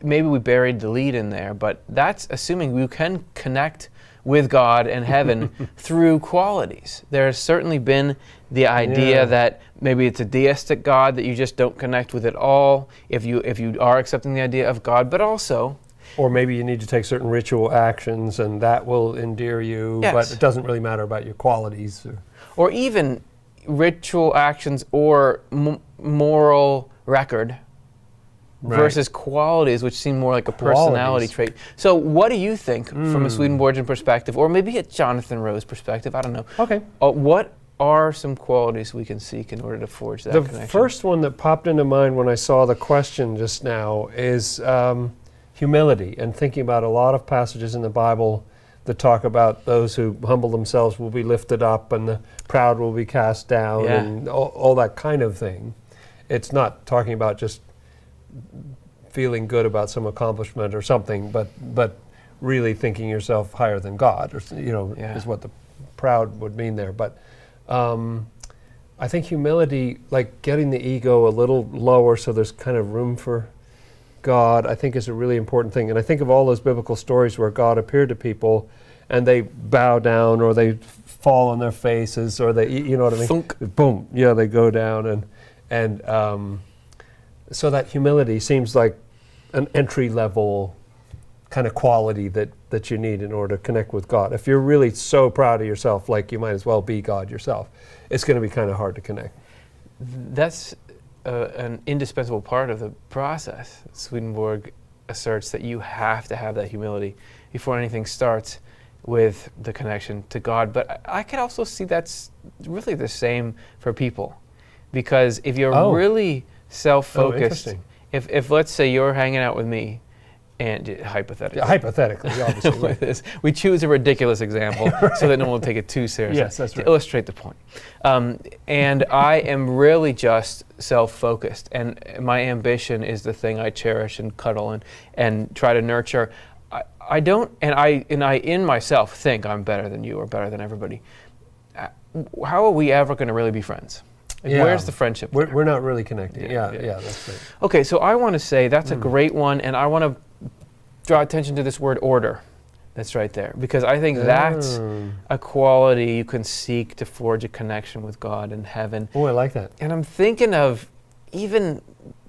maybe we buried the lead in there, but that's assuming we can connect with God and heaven through qualities. There has certainly been the idea that maybe it's a deistic God that you just don't connect with at all if you are accepting the idea of God, but also... Or maybe you need to take certain ritual actions and that will endear you, but it doesn't really matter about your qualities. Or even ritual actions or moral record versus qualities, which seem more like a personality trait. So what do you think from a Swedenborgian perspective, or maybe a Jonathan Rose perspective, I don't know. Okay. What are some qualities we can seek in order to forge that connection? The first one that popped into mind when I saw the question just now is humility, and thinking about a lot of passages in the Bible that talk about those who humble themselves will be lifted up and the proud will be cast down and all that kind of thing. It's not talking about just feeling good about some accomplishment or something, but really thinking yourself higher than God, or is what the proud would mean there. But I think humility, like getting the ego a little lower so there's kind of room for God, I think is a really important thing. And I think of all those biblical stories where God appeared to people and they bow down or they fall on their faces or they, you know what I mean? Thunk. Boom, they go down and so that humility seems like an entry-level kind of quality that you need in order to connect with God. If you're really so proud of yourself, like you might as well be God yourself, it's going to be kind of hard to connect. That's an indispensable part of the process. Swedenborg asserts that you have to have that humility before anything starts with the connection to God. But I could also see that's really the same for people. Because if you're really self-focused, if let's say you're hanging out with me, and hypothetically, obviously, we choose a ridiculous example so that no one will take it too seriously. Yes, that's right. To illustrate the point. And I am really just self-focused, and my ambition is the thing I cherish and cuddle and try to nurture. I don't, and I in myself think I'm better than you or better than everybody. How are we ever going to really be friends? Where's the friendship? We're not really connected. Yeah, that's right. Okay, so I want to say that's a great one, and I want to draw attention to this word order that's right there, because I think that's a quality you can seek to forge a connection with God and heaven. Oh, I like that. And I'm thinking of even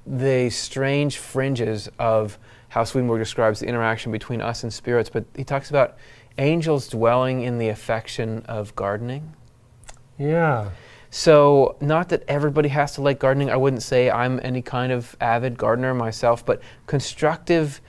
the strange fringes of how Swedenborg describes the interaction between us and spirits, but he talks about angels dwelling in the affection of gardening. Yeah. So, not that everybody has to like gardening. I wouldn't say I'm any kind of avid gardener myself, but constructive,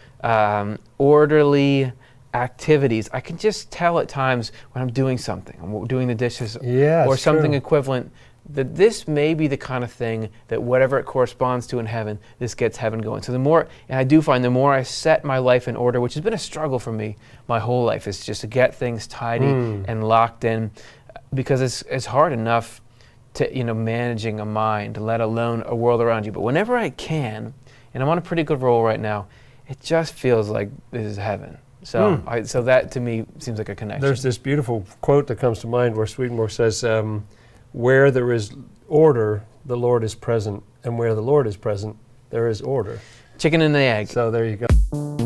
orderly activities. I can just tell at times when I'm doing something, I'm doing the dishes or something equivalent, that this may be the kind of thing that whatever it corresponds to in heaven, this gets heaven going. So the more, and I do find the more I set my life in order, which has been a struggle for me my whole life, is just to get things tidy and locked in, because it's hard enough to, managing a mind, let alone a world around you. But whenever I can, and I'm on a pretty good roll right now, it just feels like this is heaven. So, so that to me seems like a connection. There's this beautiful quote that comes to mind where Swedenborg says, where there is order, the Lord is present, and where the Lord is present, there is order. Chicken and the egg. So there you go.